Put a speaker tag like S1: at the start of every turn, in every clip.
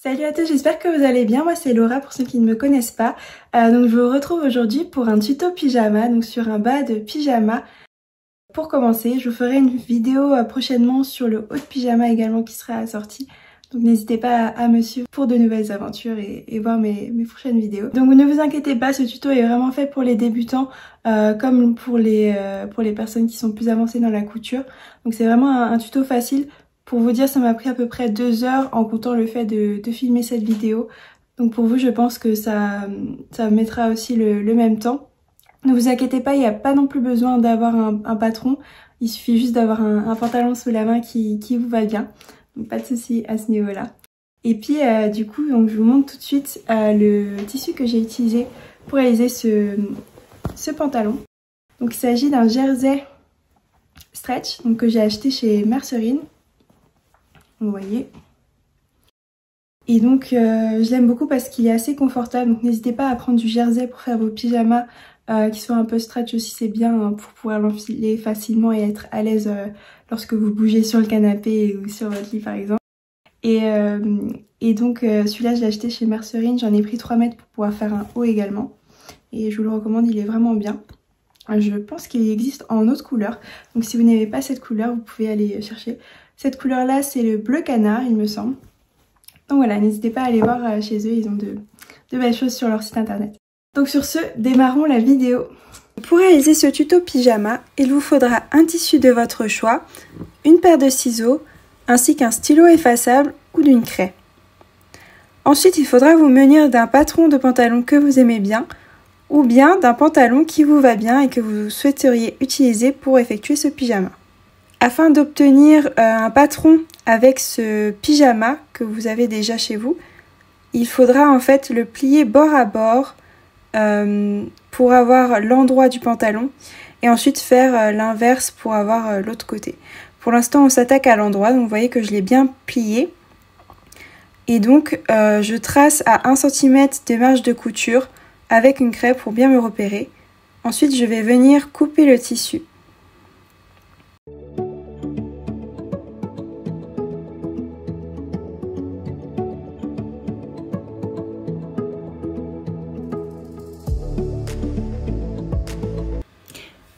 S1: Salut à tous, j'espère que vous allez bien. Moi c'est Laura pour ceux qui ne me connaissent pas. Donc je vous retrouve aujourd'hui pour un tuto pyjama, donc sur un bas de pyjama. Pour commencer, je vous ferai une vidéo prochainement sur le haut de pyjama également qui sera assorti. Donc n'hésitez pas à me suivre pour de nouvelles aventures et voir mes prochaines vidéos. Donc ne vous inquiétez pas, ce tuto est vraiment fait pour les débutants comme pour les personnes qui sont plus avancées dans la couture. Donc c'est vraiment un tuto facile. Pour vous dire, ça m'a pris à peu près 2 heures en comptant le fait de filmer cette vidéo. Donc pour vous, je pense que ça mettra aussi le même temps. Ne vous inquiétez pas, il n'y a pas non plus besoin d'avoir un patron. Il suffit juste d'avoir un pantalon sous la main qui vous va bien. Donc pas de souci à ce niveau-là. Et puis du coup, donc, je vous montre tout de suite le tissu que j'ai utilisé pour réaliser ce pantalon. Donc il s'agit d'un jersey stretch donc, que j'ai acheté chez Mercerine. Vous voyez. Et donc je l'aime beaucoup parce qu'il est assez confortable, donc n'hésitez pas à prendre du jersey pour faire vos pyjamas qui soient un peu stretch aussi, c'est bien hein, pour pouvoir l'enfiler facilement et être à l'aise lorsque vous bougez sur le canapé ou sur votre lit par exemple. Et donc celui-là je l'ai acheté chez Mercerine, j'en ai pris 3 mètres pour pouvoir faire un haut également. Et je vous le recommande, il est vraiment bien. Je pense qu'il existe en autre couleur, donc si vous n'avez pas cette couleur, vous pouvez aller chercher. Cette couleur là c'est le bleu canard il me semble. Donc voilà, n'hésitez pas à aller voir chez eux, ils ont de belles choses sur leur site internet. Donc sur ce, démarrons la vidéo. Pour réaliser ce tuto pyjama, il vous faudra un tissu de votre choix, une paire de ciseaux, ainsi qu'un stylo effaçable ou d'une craie. Ensuite, il faudra vous munir d'un patron de pantalon que vous aimez bien, ou bien d'un pantalon qui vous va bien et que vous souhaiteriez utiliser pour effectuer ce pyjama. Afin d'obtenir un patron avec ce pyjama que vous avez déjà chez vous, il faudra en fait le plier bord à bord pour avoir l'endroit du pantalon et ensuite faire l'inverse pour avoir l'autre côté. Pour l'instant on s'attaque à l'endroit, donc vous voyez que je l'ai bien plié. Et donc je trace à 1 cm de marge de couture avec une craie pour bien me repérer. Ensuite je vais venir couper le tissu.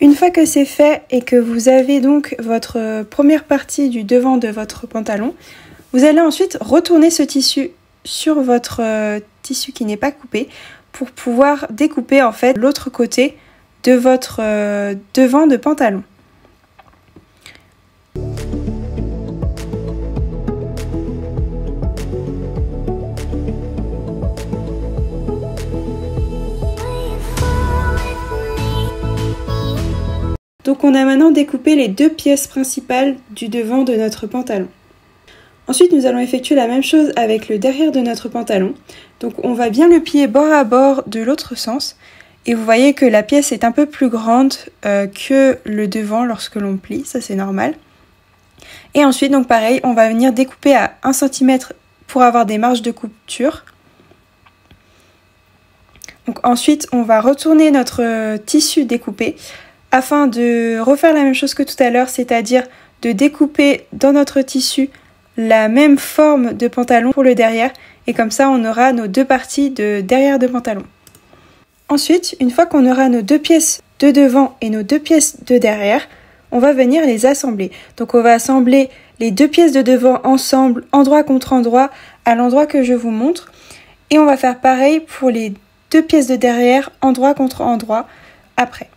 S1: Une fois que c'est fait et que vous avez donc votre première partie du devant de votre pantalon, vous allez ensuite retourner ce tissu sur votre tissu qui n'est pas coupé pour pouvoir découper en fait l'autre côté de votre devant de pantalon. Donc on a maintenant découpé les 2 pièces principales du devant de notre pantalon. Ensuite nous allons effectuer la même chose avec le derrière de notre pantalon. Donc on va bien le plier bord à bord de l'autre sens. Et vous voyez que la pièce est un peu plus grande que le devant lorsque l'on plie, ça c'est normal. Et ensuite donc pareil, on va venir découper à 1 cm pour avoir des marges de couture. Donc ensuite on va retourner notre tissu découpé afin de refaire la même chose que tout à l'heure, c'est-à-dire de découper dans notre tissu la même forme de pantalon pour le derrière, et comme ça on aura nos 2 parties de derrière de pantalon. Ensuite, une fois qu'on aura nos 2 pièces de devant et nos 2 pièces de derrière, on va venir les assembler. Donc on va assembler les 2 pièces de devant ensemble, endroit contre endroit, à l'endroit que je vous montre, et on va faire pareil pour les 2 pièces de derrière, endroit contre endroit, après.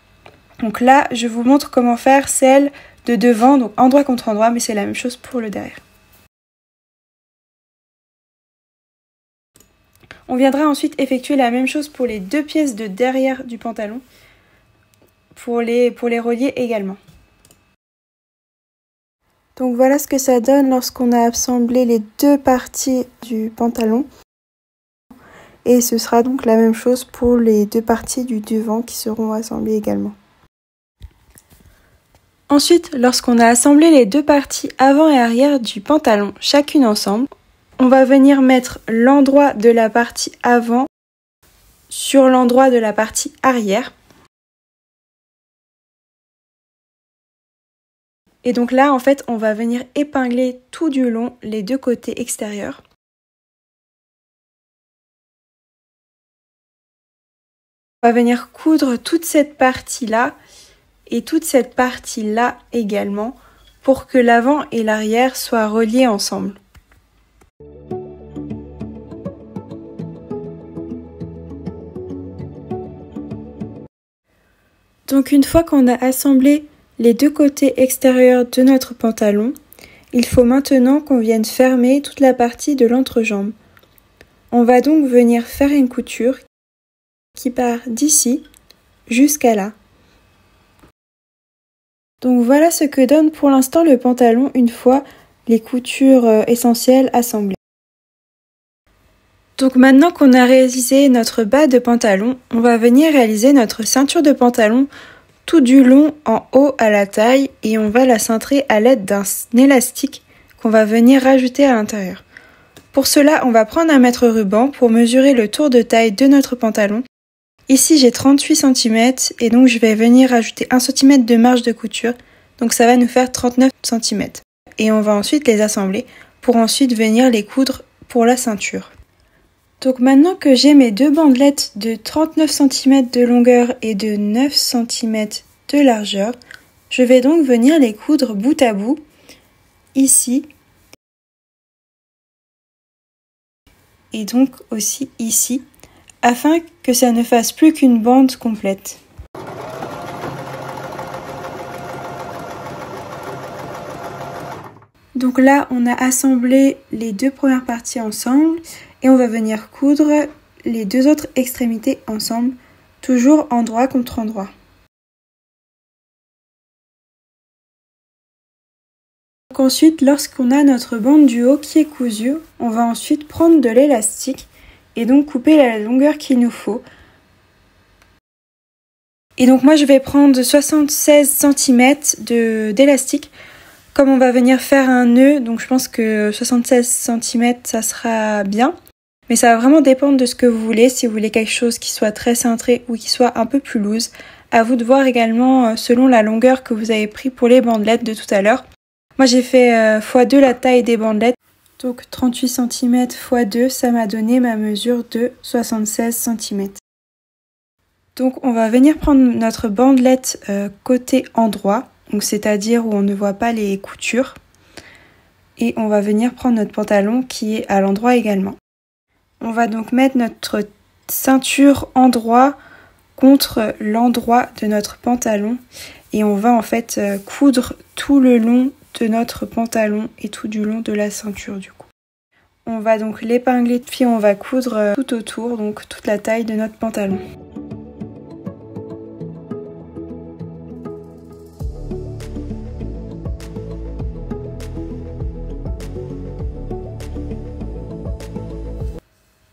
S1: Donc là, je vous montre comment faire celle de devant, donc endroit contre endroit, mais c'est la même chose pour le derrière. On viendra ensuite effectuer la même chose pour les 2 pièces de derrière du pantalon, pour les relier également. Donc voilà ce que ça donne lorsqu'on a assemblé les 2 parties du pantalon. Et ce sera donc la même chose pour les 2 parties du devant qui seront assemblées également. Ensuite, lorsqu'on a assemblé les 2 parties avant et arrière du pantalon, chacune ensemble, on va venir mettre l'endroit de la partie avant sur l'endroit de la partie arrière. Et donc là, en fait, on va venir épingler tout du long les 2 côtés extérieurs. On va venir coudre toute cette partie-là et toute cette partie-là également pour que l'avant et l'arrière soient reliés ensemble. Donc une fois qu'on a assemblé les deux côtés extérieurs de notre pantalon, il faut maintenant qu'on vienne fermer toute la partie de l'entrejambe. On va donc venir faire une couture qui part d'ici jusqu'à là. Donc voilà ce que donne pour l'instant le pantalon une fois les coutures essentielles assemblées. Donc maintenant qu'on a réalisé notre bas de pantalon, on va venir réaliser notre ceinture de pantalon tout du long en haut à la taille et on va la cintrer à l'aide d'un élastique qu'on va venir rajouter à l'intérieur. Pour cela, on va prendre un mètre ruban pour mesurer le tour de taille de notre pantalon. Ici j'ai 38 cm et donc je vais venir rajouter 1 cm de marge de couture, donc ça va nous faire 39 cm. Et on va ensuite les assembler pour ensuite venir les coudre pour la ceinture. Donc maintenant que j'ai mes deux bandelettes de 39 cm de longueur et de 9 cm de largeur, je vais donc venir les coudre bout à bout, ici, et donc aussi ici, afin que ça ne fasse plus qu'une bande complète. Donc là, on a assemblé les deux premières parties ensemble et on va venir coudre les deux autres extrémités ensemble, toujours endroit contre endroit. Donc ensuite, lorsqu'on a notre bande du haut qui est cousue, on va ensuite prendre de l'élastique et donc couper la longueur qu'il nous faut. Et donc moi je vais prendre 76 cm d'élastique. Comme on va venir faire un nœud, donc je pense que 76 cm ça sera bien. Mais ça va vraiment dépendre de ce que vous voulez, si vous voulez quelque chose qui soit très cintré ou qui soit un peu plus loose. À vous de voir également selon la longueur que vous avez pris pour les bandelettes de tout à l'heure. Moi j'ai fait x2 la taille des bandelettes. Donc 38 cm x 2, ça m'a donné ma mesure de 76 cm. Donc on va venir prendre notre bandelette côté endroit, donc c'est-à-dire où on ne voit pas les coutures. Et on va venir prendre notre pantalon qui est à l'endroit également. On va donc mettre notre ceinture endroit contre l'endroit de notre pantalon. Et on va en fait coudre tout le long de notre pantalon et tout du long de la ceinture du coup. On va donc l'épingler puis on va coudre tout autour, donc toute la taille de notre pantalon.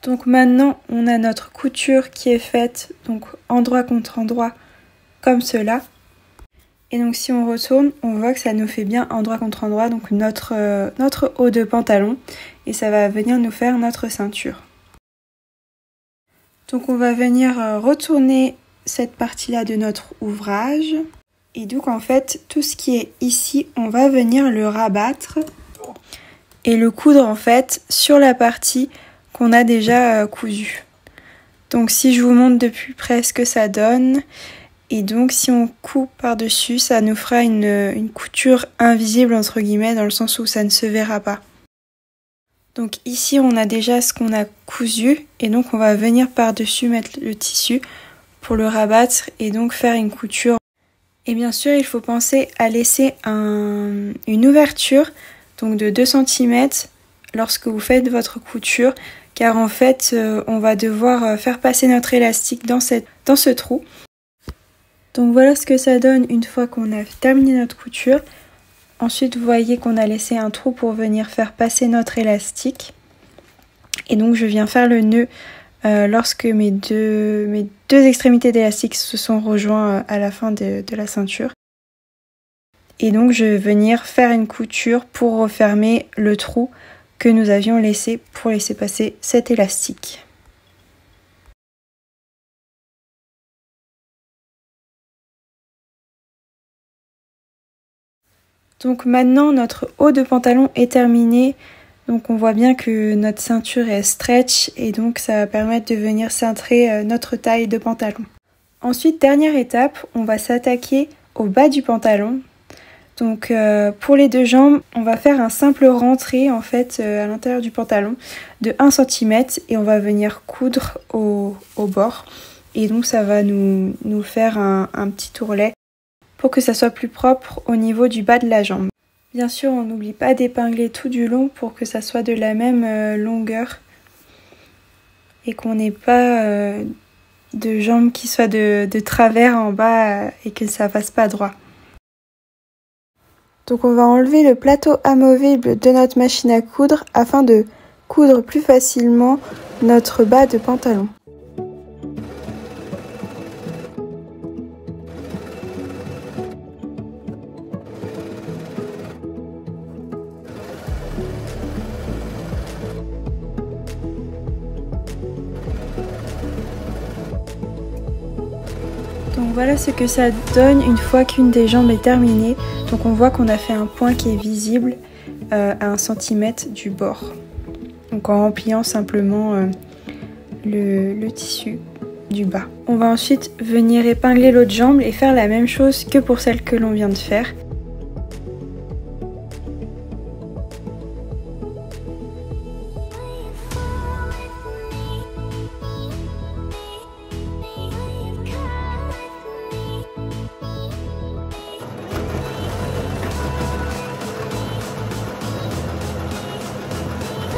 S1: Donc maintenant on a notre couture qui est faite donc endroit contre endroit comme cela. Et donc si on retourne, on voit que ça nous fait bien endroit contre endroit, donc notre haut de pantalon. Et ça va venir nous faire notre ceinture. Donc on va venir retourner cette partie-là de notre ouvrage. Et donc en fait, tout ce qui est ici, on va venir le rabattre et le coudre en fait sur la partie qu'on a déjà cousue. Donc si je vous montre de plus près ce que ça donne... Et donc si on coupe par-dessus, ça nous fera une couture invisible entre guillemets, dans le sens où ça ne se verra pas. Donc ici on a déjà ce qu'on a cousu et donc on va venir par-dessus mettre le tissu pour le rabattre et donc faire une couture. Et bien sûr il faut penser à laisser une ouverture donc de 2 cm lorsque vous faites votre couture, car en fait on va devoir faire passer notre élastique dans ce trou. Donc voilà ce que ça donne une fois qu'on a terminé notre couture. Ensuite vous voyez qu'on a laissé un trou pour venir faire passer notre élastique. Et donc je viens faire le nœud lorsque mes deux extrémités d'élastique se sont rejoints à la fin de la ceinture. Et donc je vais venir faire une couture pour refermer le trou que nous avions laissé pour laisser passer cet élastique. Donc maintenant notre haut de pantalon est terminé, donc on voit bien que notre ceinture est stretch et donc ça va permettre de venir cintrer notre taille de pantalon. Ensuite, dernière étape, on va s'attaquer au bas du pantalon. Donc pour les deux jambes, on va faire un simple rentré en fait à l'intérieur du pantalon de 1 cm et on va venir coudre au bord. Et donc ça va nous faire un petit tourlet pour que ça soit plus propre au niveau du bas de la jambe. Bien sûr, on n'oublie pas d'épingler tout du long pour que ça soit de la même longueur et qu'on n'ait pas de jambes qui soient de travers en bas et que ça fasse pas droit. Donc on va enlever le plateau amovible de notre machine à coudre afin de coudre plus facilement notre bas de pantalon. Donc voilà ce que ça donne une fois qu'une des jambes est terminée. Donc on voit qu'on a fait un point qui est visible à 1 cm du bord. Donc en rempliant simplement le tissu du bas. On va ensuite venir épingler l'autre jambe et faire la même chose que pour celle que l'on vient de faire.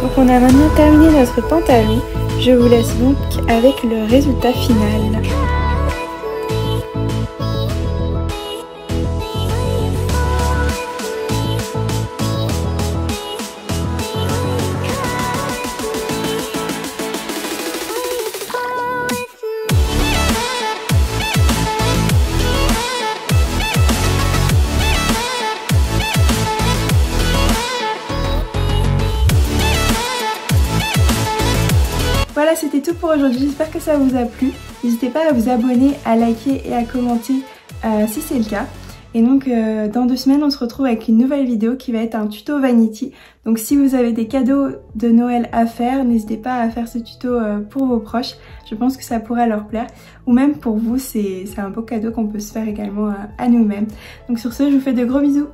S1: Donc on a maintenant terminé notre pantalon, je vous laisse donc avec le résultat final. Voilà, c'était tout pour aujourd'hui, j'espère que ça vous a plu. N'hésitez pas à vous abonner, à liker et à commenter si c'est le cas. Et donc dans 2 semaines, on se retrouve avec une nouvelle vidéo qui va être un tuto vanity. Donc si vous avez des cadeaux de Noël à faire, n'hésitez pas à faire ce tuto pour vos proches. Je pense que ça pourrait leur plaire. Ou même pour vous, c'est un beau cadeau qu'on peut se faire également à nous-mêmes. Donc sur ce, je vous fais de gros bisous.